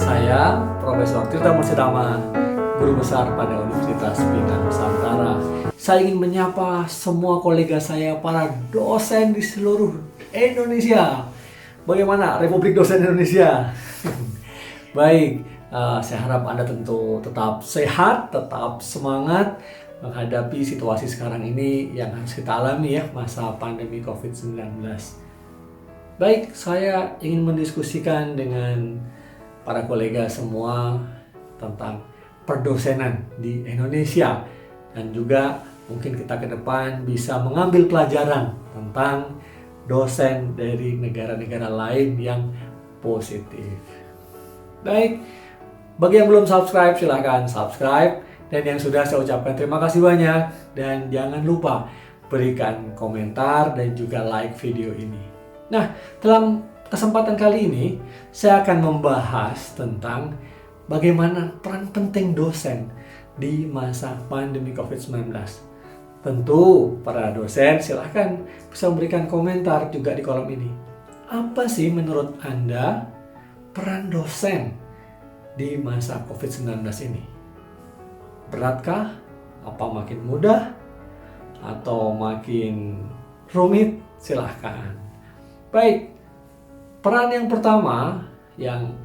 Saya Profesor Tirta Mursitama, Guru Besar pada Universitas Bina Nusantara. Saya ingin menyapa semua kolega saya, para dosen di seluruh Indonesia. Bagaimana Republik Dosen Indonesia? Baik, saya harap Anda tentu tetap sehat, tetap semangat menghadapi situasi sekarang ini yang harus kita alami ya, masa pandemi COVID-19. Baik, saya ingin mendiskusikan dengan para kolega semua tentang perdosenan di Indonesia, dan juga mungkin kita ke depan bisa mengambil pelajaran tentang dosen dari negara-negara lain yang positif. Baik, bagi yang belum subscribe silahkan subscribe, dan yang sudah saya ucapkan terima kasih banyak, dan jangan lupa berikan komentar dan juga like video ini. Nah, dalam kesempatan kali ini saya akan membahas tentang bagaimana peran penting dosen di masa pandemi COVID-19. Tentu para dosen silahkan bisa memberikan komentar juga di kolom ini. Apa sih menurut Anda peran dosen di masa COVID-19 ini? Beratkah? Apa makin mudah? Atau makin rumit? Silahkan. Baik, peran yang pertama yang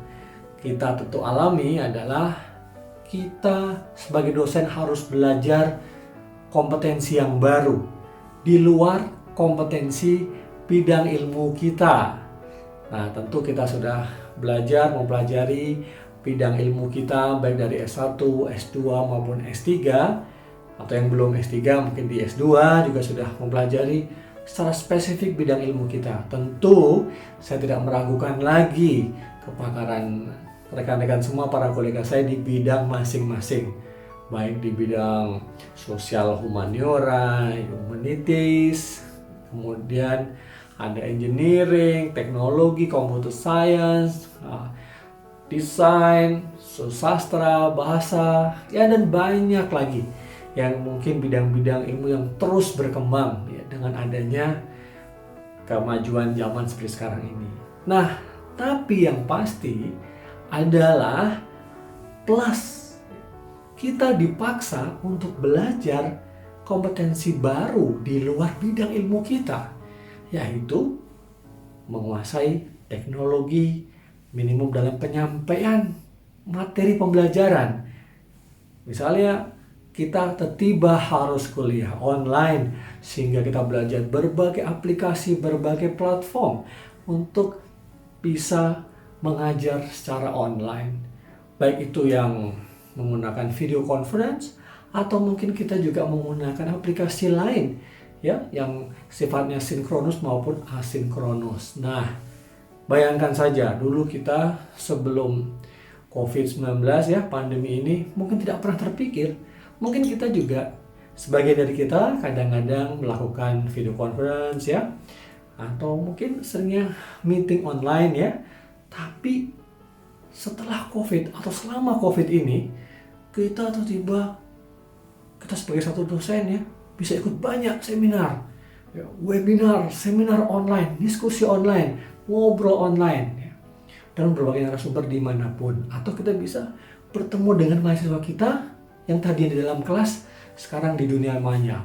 kita tentu alami adalah kita sebagai dosen harus belajar kompetensi yang baru di luar kompetensi bidang ilmu kita. Nah, tentu kita sudah mempelajari bidang ilmu kita baik dari S1, S2 maupun S3, atau yang belum S3 mungkin di S2 juga sudah mempelajari secara spesifik bidang ilmu kita. Tentu saya tidak meragukan lagi kepakaran rekan-rekan semua, para kolega saya di bidang masing-masing, baik di bidang sosial humaniora, humanities, kemudian ada engineering, teknologi, computer science, desain, sastra, bahasa, ya dan banyak lagi yang mungkin bidang-bidang ilmu yang terus berkembang ya, dengan adanya kemajuan zaman seperti sekarang ini. Nah, tapi yang pasti adalah plus kita dipaksa untuk belajar kompetensi baru di luar bidang ilmu kita, yaitu menguasai teknologi minimum dalam penyampaian materi pembelajaran. Misalnya kita tiba harus kuliah online, sehingga kita belajar berbagai aplikasi, berbagai platform untuk bisa mengajar secara online. Baik itu yang menggunakan video conference, atau mungkin kita juga menggunakan aplikasi lain ya, yang sifatnya sinkronus maupun asinkronus. Nah, bayangkan saja dulu kita sebelum COVID-19 ya, pandemi ini mungkin tidak pernah terpikir. Mungkin kita juga, sebagian dari kita kadang-kadang melakukan video conference ya, atau mungkin seringnya meeting online ya. Tapi setelah COVID atau selama COVID ini, kita tiba-tiba, kita sebagai satu dosen ya, bisa ikut banyak seminar, ya, webinar, seminar online, diskusi online, ngobrol online ya, dan berbagai narasumber dimanapun. Atau kita bisa bertemu dengan mahasiswa kita yang tadi di dalam kelas, sekarang di dunia maya.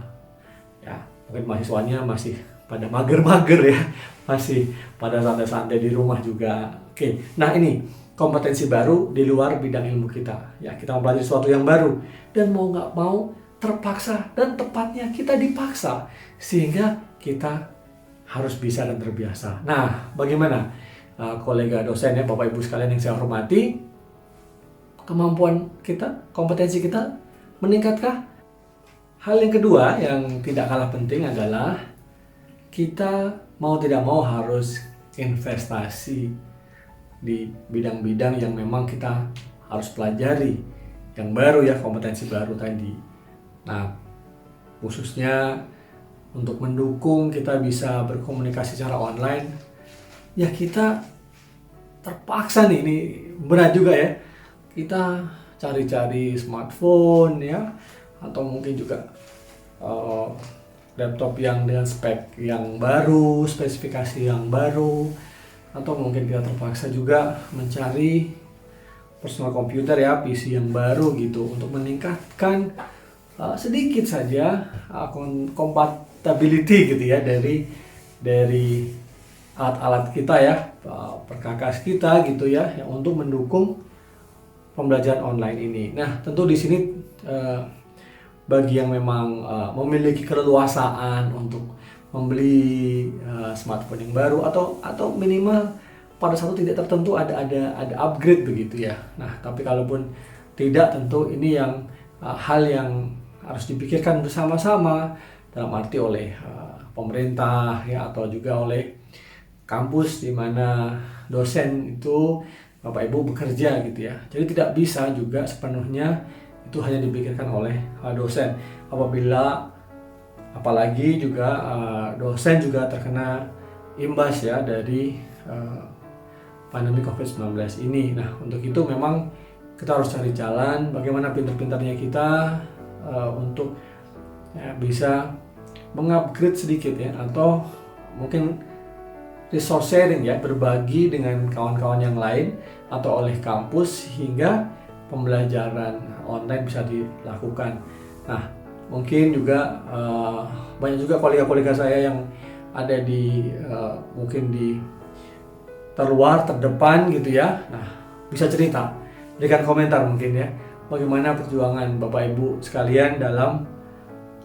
Ya, mungkin mahasiswanya masih pada mager-mager ya, masih pada santai-santai di rumah juga. Oke, nah ini kompetensi baru di luar bidang ilmu kita. Ya, kita mempelajari sesuatu yang baru, dan mau nggak mau terpaksa, dan tepatnya kita dipaksa, sehingga kita harus bisa dan terbiasa. Nah, bagaimana kolega dosen ya, Bapak Ibu sekalian yang saya hormati? Kemampuan kita, kompetensi kita meningkatkah? Hal yang kedua yang tidak kalah penting adalah kita mau tidak mau harus investasi di bidang-bidang yang memang kita harus pelajari, yang baru ya, kompetensi baru tadi. Nah, khususnya untuk mendukung kita bisa berkomunikasi secara online, ya kita terpaksa nih, ini berat juga ya, kita cari-cari smartphone ya, atau mungkin juga laptop yang dengan spek yang baru, spesifikasi yang baru, atau mungkin kita terpaksa juga mencari personal computer ya, PC yang baru gitu, untuk meningkatkan sedikit saja compatibility gitu ya dari alat-alat kita ya, perkakas kita gitu ya, yang untuk mendukung pembelajaran online ini. Nah, tentu di sini bagi yang memang memiliki keleluasaan untuk membeli smartphone yang baru atau minimal pada satu titik tertentu ada upgrade begitu ya. Nah, tapi kalaupun tidak, tentu ini yang hal yang harus dipikirkan bersama-sama dalam arti oleh pemerintah ya, atau juga oleh kampus di mana dosen itu Bapak Ibu bekerja gitu ya. Jadi tidak bisa juga sepenuhnya itu hanya dipikirkan oleh dosen. Apalagi juga dosen juga terkena imbas ya dari pandemi COVID-19 ini. Nah, untuk itu memang kita harus cari jalan bagaimana pintar-pintarnya kita untuk ya, bisa mengupgrade sedikit ya, atau mungkin resource sharing ya, berbagi dengan kawan-kawan yang lain atau oleh kampus sehingga pembelajaran online bisa dilakukan. Nah, mungkin juga banyak juga kolega-kolega saya yang ada di mungkin di terdepan gitu ya. Nah, bisa cerita, berikan komentar mungkin ya, bagaimana perjuangan Bapak Ibu sekalian dalam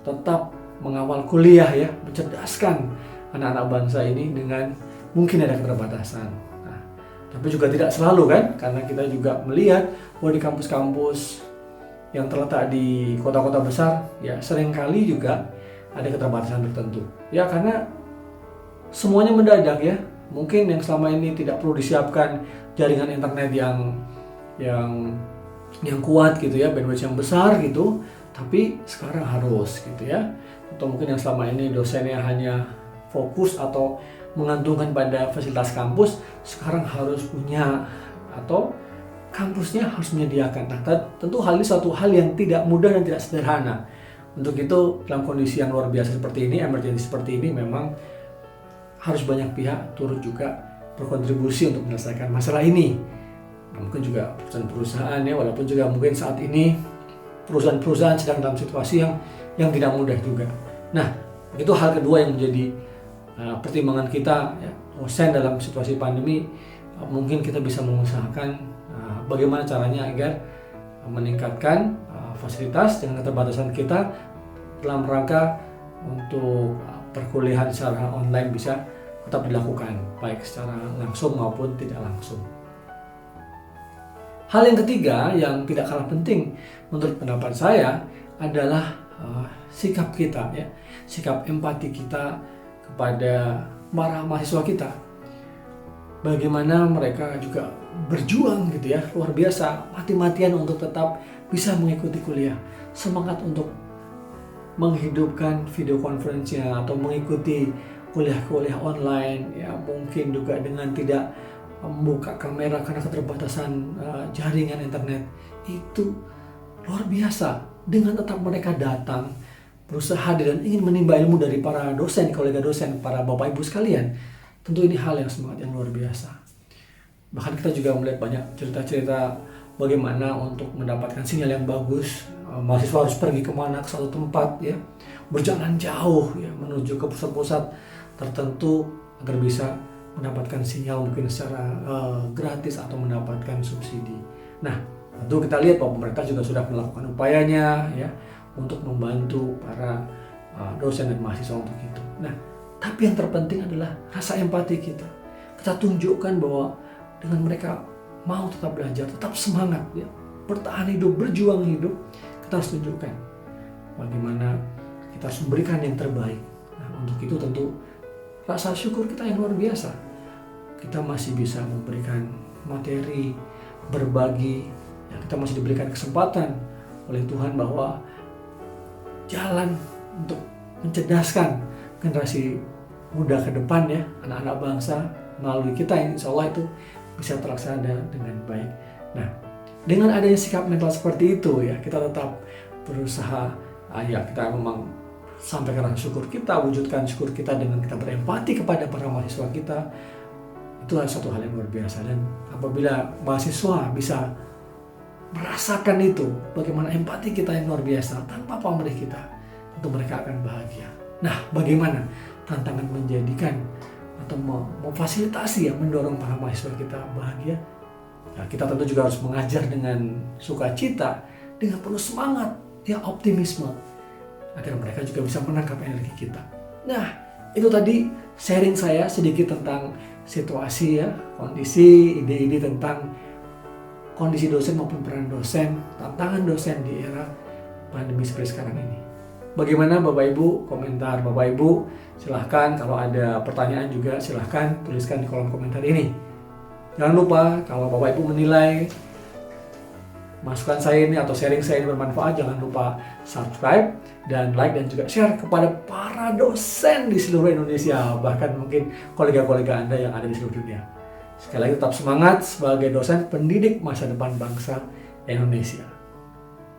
tetap mengawal kuliah ya, mencerdaskan anak-anak bangsa ini dengan mungkin ada keterbatasan. Nah, tapi juga tidak selalu kan, karena kita juga melihat bahwa di kampus-kampus yang terletak di kota-kota besar ya, seringkali juga ada keterbatasan tertentu. Ya, karena semuanya mendadak ya. Mungkin yang selama ini tidak perlu disiapkan jaringan internet yang kuat gitu ya, bandwidth yang besar gitu, tapi sekarang harus gitu ya. Atau mungkin yang selama ini dosennya hanya fokus atau mengantungkan pada fasilitas kampus, sekarang harus punya, atau kampusnya harus menyediakan. Nah, tentu hal ini suatu hal yang tidak mudah dan tidak sederhana. Untuk itu, dalam kondisi yang luar biasa seperti ini, emergency seperti ini, memang harus banyak pihak turut juga berkontribusi untuk menyelesaikan masalah ini. Nah, mungkin juga perusahaan-perusahaan ya, walaupun juga mungkin saat ini perusahaan-perusahaan sedang dalam situasi yang tidak mudah juga. Nah, itu hal kedua yang menjadi pertimbangan kita ya, dosen dalam situasi pandemi. Mungkin kita bisa mengusahakan bagaimana caranya agar meningkatkan fasilitas dengan keterbatasan kita dalam rangka untuk perkuliahan secara online bisa tetap dilakukan, baik secara langsung maupun tidak langsung. Hal yang ketiga yang tidak kalah penting menurut pendapat saya adalah sikap kita ya, sikap empati kita kepada para mahasiswa kita. Bagaimana mereka juga berjuang gitu ya, luar biasa, mati-matian untuk tetap bisa mengikuti kuliah, semangat untuk menghidupkan video conference-nya atau mengikuti kuliah-kuliah online ya, mungkin juga dengan tidak membuka kamera karena keterbatasan jaringan internet. Itu luar biasa, dengan tetap mereka datang berusaha hadir dan ingin menimba ilmu dari para dosen, kolega dosen, para bapak ibu sekalian. Tentu ini hal yang semangat yang luar biasa. Bahkan kita juga melihat banyak cerita-cerita bagaimana untuk mendapatkan sinyal yang bagus, mahasiswa harus pergi kemana, ke suatu tempat ya, berjalan jauh ya, menuju ke pusat-pusat tertentu agar bisa mendapatkan sinyal mungkin secara gratis atau mendapatkan subsidi. Nah, tentu kita lihat bahwa pemerintah juga sudah melakukan upayanya ya untuk membantu para dosen dan mahasiswa untuk itu. Nah, tapi yang terpenting adalah rasa empati kita. Kita tunjukkan bahwa dengan mereka mau tetap belajar, tetap semangat ya, bertahan hidup, berjuang hidup, kita harus tunjukkan bagaimana kita harus memberikan yang terbaik. Nah, untuk itu tentu rasa syukur kita yang luar biasa. Kita masih bisa memberikan materi, berbagi, ya, kita masih diberikan kesempatan oleh Tuhan bahwa jalan untuk mencerdaskan generasi muda ke depan ya, anak-anak bangsa melalui kita, insya Allah itu bisa terlaksana dengan baik. Nah, dengan adanya sikap mental seperti itu ya, kita tetap berusaha ya, kita memang sampaikan rasa syukur kita, wujudkan syukur kita dengan kita berempati kepada para mahasiswa kita. Itu adalah suatu hal yang luar biasa. Dan apabila mahasiswa bisa merasakan itu, bagaimana empati kita yang luar biasa tanpa pamrih kita, tentu mereka akan bahagia. Nah, bagaimana tantangan menjadikan atau memfasilitasi ya, mendorong para mahasiswa kita bahagia? Nah, kita tentu juga harus mengajar dengan sukacita, dengan penuh semangat, ya optimisme, agar mereka juga bisa menangkap energi kita. Nah, itu tadi sharing saya sedikit tentang situasi ya, kondisi, ide-ide tentang kondisi dosen maupun peran dosen, tantangan dosen di era pandemi seperti sekarang ini. Bagaimana Bapak Ibu? Komentar Bapak Ibu, silahkan kalau ada pertanyaan juga silahkan tuliskan di kolom komentar ini. Jangan lupa kalau Bapak Ibu menilai masukan saya ini atau sharing saya ini bermanfaat, jangan lupa subscribe dan like dan juga share kepada para dosen di seluruh Indonesia, bahkan mungkin kolega-kolega Anda yang ada di seluruh dunia. Sekali lagi tetap semangat sebagai dosen pendidik masa depan bangsa Indonesia.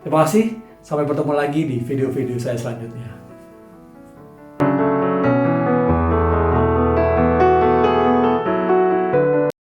Terima kasih, sampai bertemu lagi di video-video saya selanjutnya.